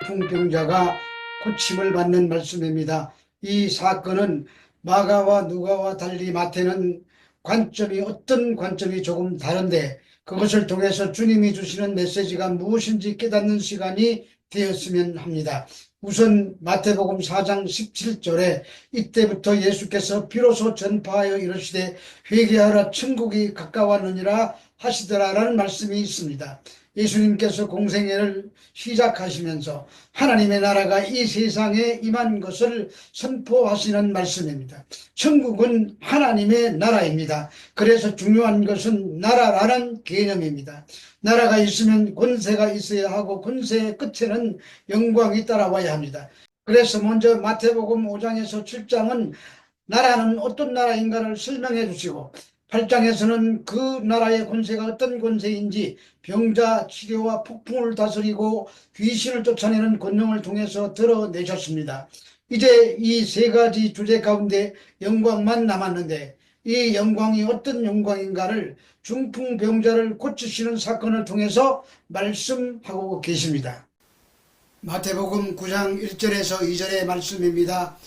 중풍병자가 고침을 받는 말씀입니다. 이 사건은 마가와 누가와 달리 마태는 어떤 관점이 조금 다른데 그것을 통해서 주님이 주시는 메시지가 무엇인지 깨닫는 시간이 되었으면 합니다. 우선 마태복음 4장 17절에 이때부터 예수께서 비로소 전파하여 이르시되 회개하라 천국이 가까웠느니라 하시더라라는 말씀이 있습니다. 예수님께서 공생애를 시작하시면서 하나님의 나라가 이 세상에 임한 것을 선포하시는 말씀입니다. 천국은 하나님의 나라입니다. 그래서 중요한 것은 나라라는 개념입니다. 나라가 있으면 권세가 있어야 하고 권세의 끝에는 영광이 따라와야 합니다. 그래서 먼저 마태복음 5장에서 7장은 나라는 어떤 나라인가를 설명해 주시고 8장에서는 그 나라의 권세가 어떤 권세인지 병자 치료와 폭풍을 다스리고 귀신을 쫓아내는 권능을 통해서 드러내셨습니다. 이제 이 세 가지 주제 가운데 영광만 남았는데 이 영광이 어떤 영광인가를 중풍병자를 고치시는 사건을 통해서 말씀하고 계십니다. 마태복음 9장 1절에서 2절의 말씀입니다.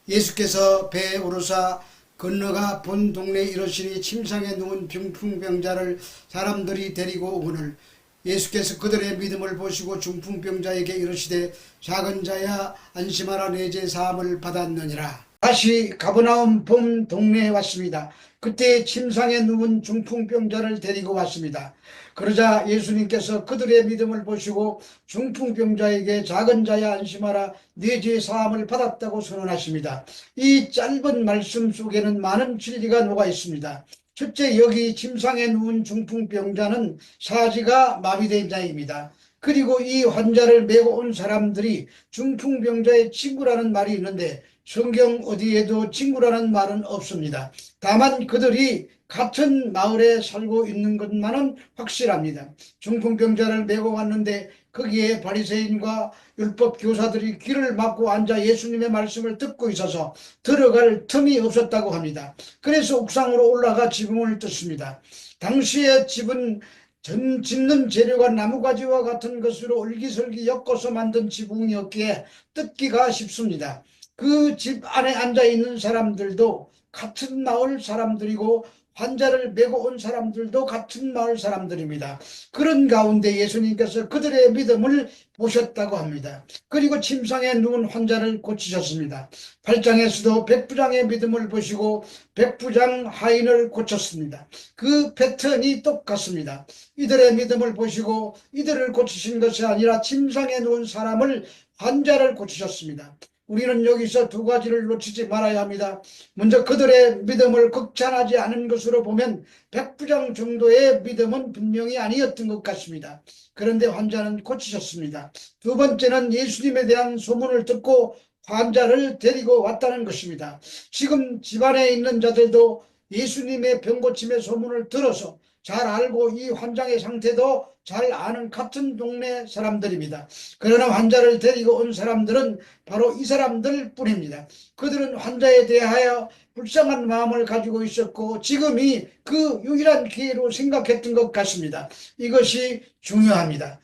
예수께서 배에 오르사 건너가 본 동네에 이르시니 침상에 누운 중풍병자를 사람들이 데리고 오거늘 예수께서 그들의 믿음을 보시고 중풍병자에게 이르시되 작은 자야 안심하라 내 죄 사함을 받았느니라. 다시 가버나움 본 동네에 왔습니다. 그때 침상에 누운 중풍병자를 데리고 왔습니다. 그러자 예수님께서 그들의 믿음을 보시고 중풍병자에게 작은 자야 안심하라 네 죄 사함을 받았다고 선언하십니다. 이 짧은 말씀 속에는 많은 진리가 녹아 있습니다. 첫째, 여기 침상에 누운 중풍병자는 사지가 마비된 자입니다. 그리고 이 환자를 메고 온 사람들이 중풍병자의 친구라는 말이 있는데 성경 어디에도 친구라는 말은 없습니다. 다만 그들이 같은 마을에 살고 있는 것만은 확실합니다. 중풍병자를 메고 왔는데 거기에 바리새인과 율법 교사들이 귀를 막고 앉아 예수님의 말씀을 듣고 있어서 들어갈 틈이 없었다고 합니다. 그래서 옥상으로 올라가 지붕을 뜯습니다. 당시의 집은 짓는 재료가 나무가지와 같은 것으로 얼기설기 엮어서 만든 지붕이었기에 뜯기가 쉽습니다. 그 집 안에 앉아있는 사람들도 같은 마을 사람들이고 환자를 메고 온 사람들도 같은 마을 사람들입니다. 그런 가운데 예수님께서 그들의 믿음을 보셨다고 합니다. 그리고 침상에 누운 환자를 고치셨습니다. 8장에서도 백부장의 믿음을 보시고 백부장 하인을 고쳤습니다. 그 패턴이 똑같습니다. 이들의 믿음을 보시고 이들을 고치신 것이 아니라 침상에 누운 사람을 환자를 고치셨습니다. 우리는 여기서 두 가지를 놓치지 말아야 합니다. 먼저 그들의 믿음을 극찬하지 않은 것으로 보면 백부장 정도의 믿음은 분명히 아니었던 것 같습니다. 그런데 환자는 고치셨습니다. 두 번째는 예수님에 대한 소문을 듣고 환자를 데리고 왔다는 것입니다. 지금 집안에 있는 자들도 예수님의 병고침의 소문을 들어서 잘 알고 이 환자의 상태도 잘 아는 같은 동네 사람들입니다. 그러나 환자를 데리고 온 사람들은 바로 이 사람들 뿐입니다. 그들은 환자에 대하여 불쌍한 마음을 가지고 있었고 지금이 그 유일한 기회로 생각했던 것 같습니다. 이것이 중요합니다.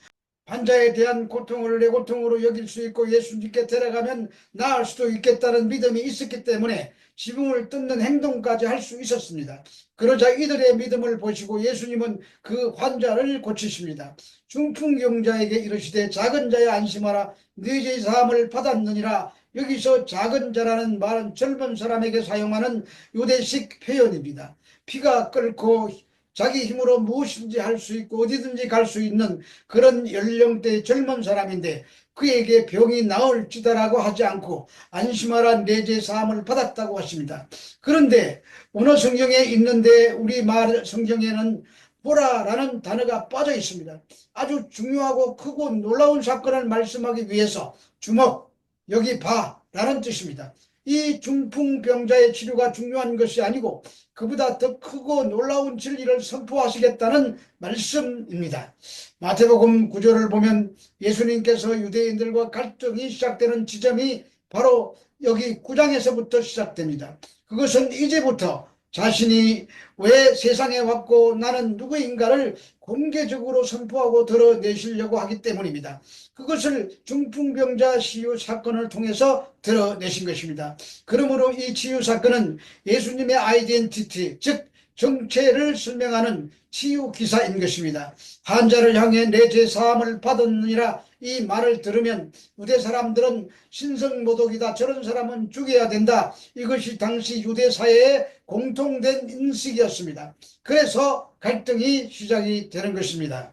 환자에 대한 고통을 내 고통으로 여길 수 있고 예수님께 데려가면 나을 수도 있겠다는 믿음이 있었기 때문에 지붕을 뜯는 행동까지 할 수 있었습니다. 그러자 이들의 믿음을 보시고 예수님은 그 환자를 고치십니다. 중풍병자에게 이르시되 작은 자야 안심하라 네 죄 사함을 받았느니라. 여기서 작은 자라는 말은 젊은 사람에게 사용하는 유대식 표현입니다. 피가 끓고 자기 힘으로 무엇인지 할 수 있고 어디든지 갈 수 있는 그런 연령대의 젊은 사람인데 그에게 병이 나을지다라고 하지 않고 안심하라 내 죄 사함을 받았다고 하십니다. 그런데 오늘 성경에 있는데 우리 말 성경에는 보라라는 단어가 빠져 있습니다. 아주 중요하고 크고 놀라운 사건을 말씀하기 위해서 주목, 여기 봐라는 뜻입니다. 이 중풍병자의 치료가 중요한 것이 아니고 그보다 더 크고 놀라운 진리를 선포하시겠다는 말씀입니다. 마태복음 9절을 보면 예수님께서 유대인들과 갈등이 시작되는 지점이 바로 여기 9장에서부터 시작됩니다. 그것은 이제부터 자신이 왜 세상에 왔고 나는 누구인가를 공개적으로 선포하고 드러내시려고 하기 때문입니다. 그것을 중풍병자 치유 사건을 통해서 드러내신 것입니다. 그러므로 이 치유 사건은 예수님의 아이덴티티, 즉 정체를 설명하는 치유 기사인 것입니다. 환자를 향해 내 죄 사함을 받았느니라 이 말을 들으면 유대 사람들은 신성모독이다, 저런 사람은 죽여야 된다, 이것이 당시 유대 사회의 공통된 인식이었습니다. 그래서 갈등이 시작이 되는 것입니다.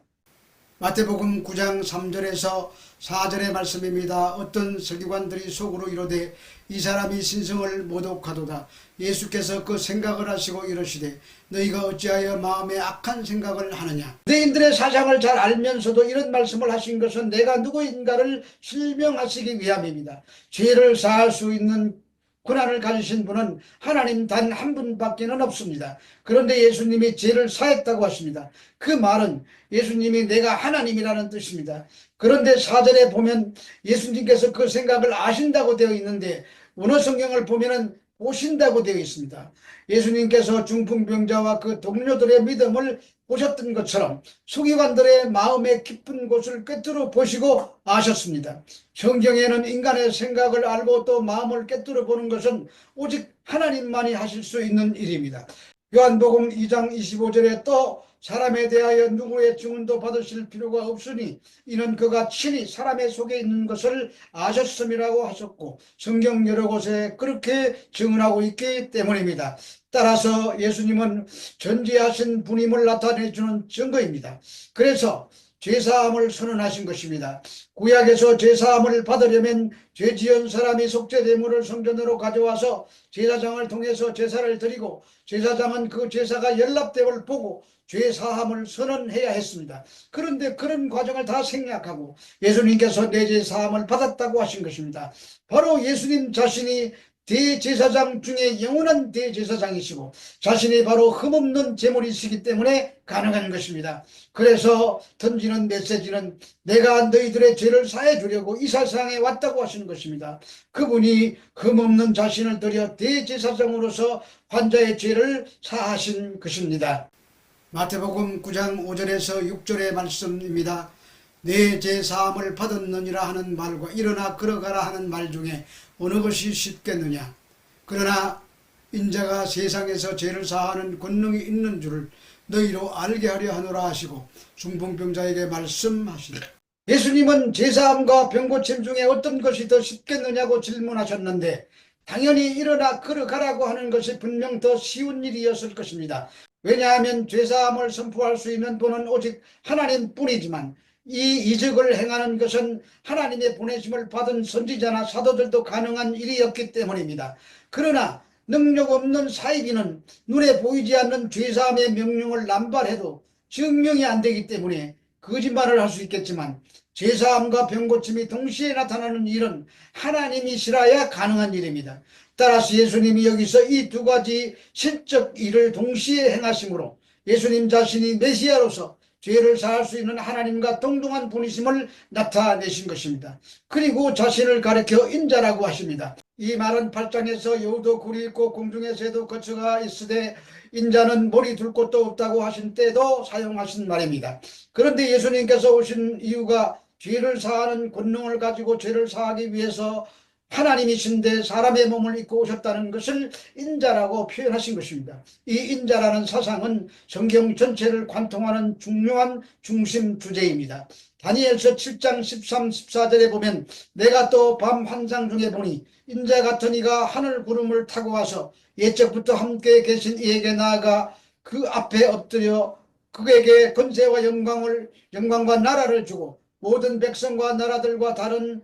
마태복음 9장 3절에서 4절의 말씀입니다. 어떤 서기관들이 속으로 이르되 이 사람이 신성을 모독하도다. 예수께서 그 생각을 하시고 이러시되 너희가 어찌하여 마음에 악한 생각을 하느냐. 유대인들의 사상을 잘 알면서도 이런 말씀을 하신 것은 내가 누구인가를 실명하시기 위함입니다. 죄를 사할 수 있는 권한을 가지신 분은 하나님 단 한 분밖에는 없습니다. 그런데 예수님이 죄를 사했다고 하십니다. 그 말은 예수님이 내가 하나님이라는 뜻입니다. 그런데 4절에 보면 예수님께서 그 생각을 아신다고 되어 있는데 원어 성경을 보면은 보신다고 되어 있습니다. 예수님께서 중풍병자와 그 동료들의 믿음을 보셨던 것처럼 서기관들의 마음의 깊은 곳을 꿰뚫어 보시고 아셨습니다. 성경에는 인간의 생각을 알고 또 마음을 꿰뚫어 보는 것은 오직 하나님만이 하실 수 있는 일입니다. 요한복음 2장 25절에 또 사람에 대하여 누구의 증언도 받으실 필요가 없으니 이는 그가 친히 사람의 속에 있는 것을 아셨음이라고 하셨고 성경 여러 곳에 그렇게 증언하고 있기 때문입니다. 따라서 예수님은 전지하신 분임을 나타내주는 증거입니다. 그래서 죄사함을 선언하신 것입니다. 구약에서 죄사함을 받으려면 죄 지은 사람이 속죄제물을 성전으로 가져와서 제사장을 통해서 제사를 드리고 제사장은 그 제사가 연락됨을 보고 죄사함을 선언해야 했습니다. 그런데 그런 과정을 다 생략하고 예수님께서 내 죄사함을 받았다고 하신 것입니다. 바로 예수님 자신이 대제사장 중에 영원한 대제사장이시고 자신이 바로 흠없는 제물이시기 때문에 가능한 것입니다. 그래서 던지는 메시지는 내가 너희들의 죄를 사해 주려고 이 세상에 왔다고 하시는 것입니다. 그분이 흠없는 자신을 들여 대제사장으로서 환자의 죄를 사하신 것입니다. 마태복음 9장 5절에서 6절의 말씀입니다. 내 죄 사함을 받았느니라 하는 말과 일어나 걸어가라 하는 말 중에 어느 것이 쉽겠느냐. 그러나 인자가 세상에서 죄를 사하는 권능이 있는 줄을 너희로 알게 하려 하노라 하시고 중풍병자에게 말씀하시되 예수님은 제사함과 병고침 중에 어떤 것이 더 쉽겠느냐고 질문하셨는데 당연히 일어나 걸어가라고 하는 것이 분명 더 쉬운 일이었을 것입니다. 왜냐하면 죄사함을 선포할 수 있는 분은 오직 하나님뿐이지만 이 이적을 행하는 것은 하나님의 보내심을 받은 선지자나 사도들도 가능한 일이었기 때문입니다. 그러나 능력 없는 사이비는 눈에 보이지 않는 죄사함의 명령을 남발해도 증명이 안 되기 때문에 거짓말을 할 수 있겠지만 죄사함과 병고침이 동시에 나타나는 일은 하나님이시라야 가능한 일입니다. 따라서 예수님이 여기서 이 두 가지 실적 일을 동시에 행하심으로 예수님 자신이 메시아로서 죄를 사할 수 있는 하나님과 동등한 분이심을 나타내신 것입니다. 그리고 자신을 가리켜 인자라고 하십니다. 이 말은 8장에서 여우도 굴이 있고 공중의 새도 거처가 있으되 인자는 머리 둘 곳도 없다고 하신 때도 사용하신 말입니다. 그런데 예수님께서 오신 이유가 죄를 사하는 권능을 가지고 죄를 사하기 위해서 하나님이신데 사람의 몸을 입고 오셨다는 것을 인자라고 표현하신 것입니다. 이 인자라는 사상은 성경 전체를 관통하는 중요한 중심 주제입니다. 다니엘서 7장 13, 14절에 보면 내가 또 밤 환상 중에 보니 인자 같은 이가 하늘 구름을 타고 와서 옛적부터 함께 계신 이에게 나아가 그 앞에 엎드려 그에게 권세와 영광과 나라를 주고 모든 백성과 나라들과 다른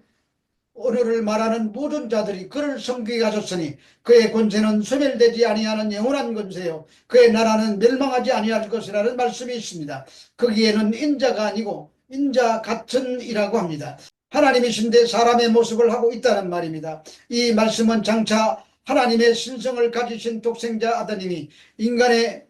언어를 말하는 모든 자들이 그를 섬기게 하셨으니 그의 권세는 소멸되지 아니하는 영원한 권세요 그의 나라는 멸망하지 아니할 것이라는 말씀이 있습니다. 거기에는 인자가 아니고 인자 같은 이라고 합니다. 하나님이신데 사람의 모습을 하고 있다는 말입니다. 이 말씀은 장차 하나님의 신성을 가지신 독생자 아드님이 인간의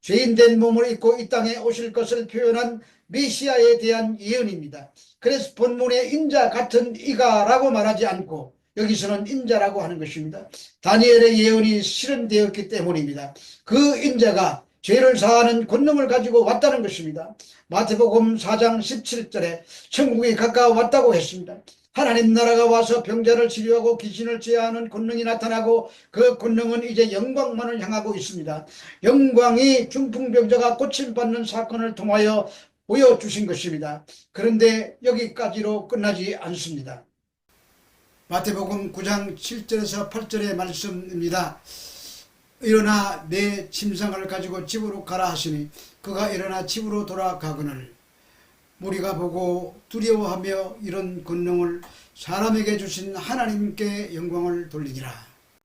죄인된 몸을 입고 이 땅에 오실 것을 표현한 메시아에 대한 예언입니다. 그래서 본문에 인자 같은 이가 라고 말하지 않고 여기서는 인자라고 하는 것입니다. 다니엘의 예언이 실현되었기 때문입니다. 그 인자가 죄를 사하는 권능을 가지고 왔다는 것입니다. 마태복음 4장 17절에 천국이 가까워왔다고 했습니다. 하나님 나라가 와서 병자를 치료하고 귀신을 제어하는 권능이 나타나고 그 권능은 이제 영광만을 향하고 있습니다. 영광이 중풍병자가 고침받는 사건을 통하여 보여주신 것입니다. 그런데 여기까지로 끝나지 않습니다. 마태복음 9장 7절에서 8절의 말씀입니다. 일어나 내 침상을 가지고 집으로 가라 하시니 그가 일어나 집으로 돌아가거늘 무리가 보고 두려워하며 이런 권능을 사람에게 주신 하나님께 영광을 돌리니라.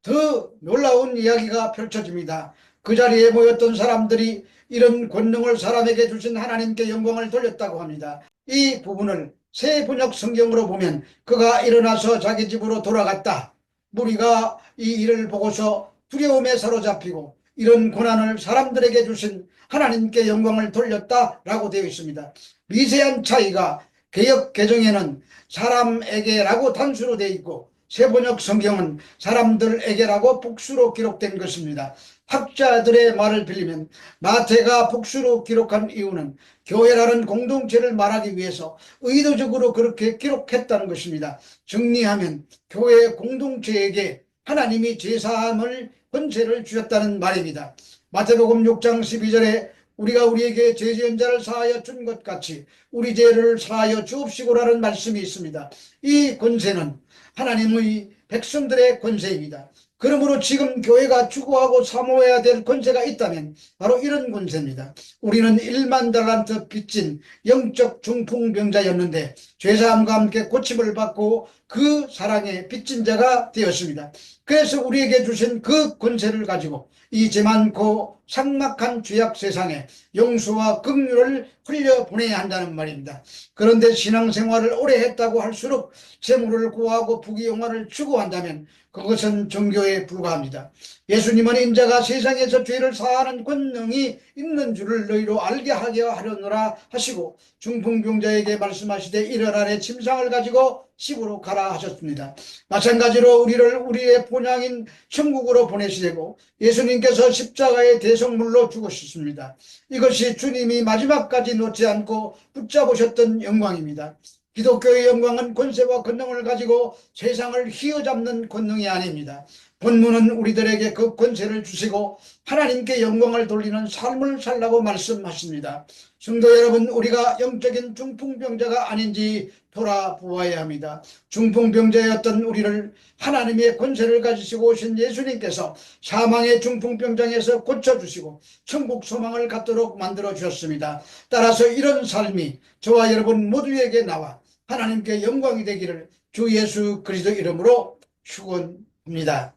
더 놀라운 이야기가 펼쳐집니다. 그 자리에 모였던 사람들이 이런 권능을 사람에게 주신 하나님께 영광을 돌렸다고 합니다. 이 부분을 새 번역 성경으로 보면 그가 일어나서 자기 집으로 돌아갔다. 무리가 이 일을 보고서 두려움에 사로잡히고 이런 고난을 사람들에게 주신 하나님께 영광을 돌렸다라고 되어 있습니다. 미세한 차이가 개역 개정에는 사람에게라고 단수로 되어 있고 새번역 성경은 사람들에게라고 복수로 기록된 것입니다. 학자들의 말을 빌리면 마태가 복수로 기록한 이유는 교회라는 공동체를 말하기 위해서 의도적으로 그렇게 기록했다는 것입니다. 정리하면 교회 공동체에게 하나님이 제사함을 권세를 주셨다는 말입니다. 마태복음 6장 12절에 우리가 우리에게 죄 지은 자를 사하여 준 것 같이 우리 죄를 사하여 주옵시고라는 말씀이 있습니다. 이 권세는 하나님의 백성들의 권세입니다. 그러므로 지금 교회가 추구하고 사모해야 될 권세가 있다면 바로 이런 권세입니다. 우리는 1만 달란트 빚진 영적 중풍병자였는데 죄사함과 함께 고침을 받고 그 사랑의 빚진 자가 되었습니다. 그래서 우리에게 주신 그 권세를 가지고 이 죄 많고 삭막한 죄악 세상에 용서와 긍휼을 흘려보내야 한다는 말입니다. 그런데 신앙생활을 오래 했다고 할수록 재물을 구하고 부귀영화를 추구한다면 그것은 종교에 불과합니다. 예수님은 인자가 세상에서 죄를 사하는 권능이 있는 줄을 너희로 알게 하게 하려노라 하시고 중풍병자에게 말씀하시되 일어나 내 침상을 가지고 집으로 가라 하셨습니다. 마찬가지로 우리를 우리의 본향인 천국으로 보내시되고 예수님께서 십자가의 대성물로 죽으셨습니다. 이것이 주님이 마지막까지 놓지 않고 붙잡으셨던 영광입니다. 기독교의 영광은 권세와 권능을 가지고 세상을 휘어잡는 권능이 아닙니다. 본문은 우리들에게 그 권세를 주시고 하나님께 영광을 돌리는 삶을 살라고 말씀하십니다. 성도 여러분, 우리가 영적인 중풍병자가 아닌지 돌아보아야 합니다. 중풍병자였던 우리를 하나님의 권세를 가지시고 오신 예수님께서 사망의 중풍병장에서 고쳐주시고 천국 소망을 갖도록 만들어 주셨습니다. 따라서 이런 삶이 저와 여러분 모두에게 나와 하나님께 영광이 되기를 주 예수 그리스도 이름으로 축원합니다.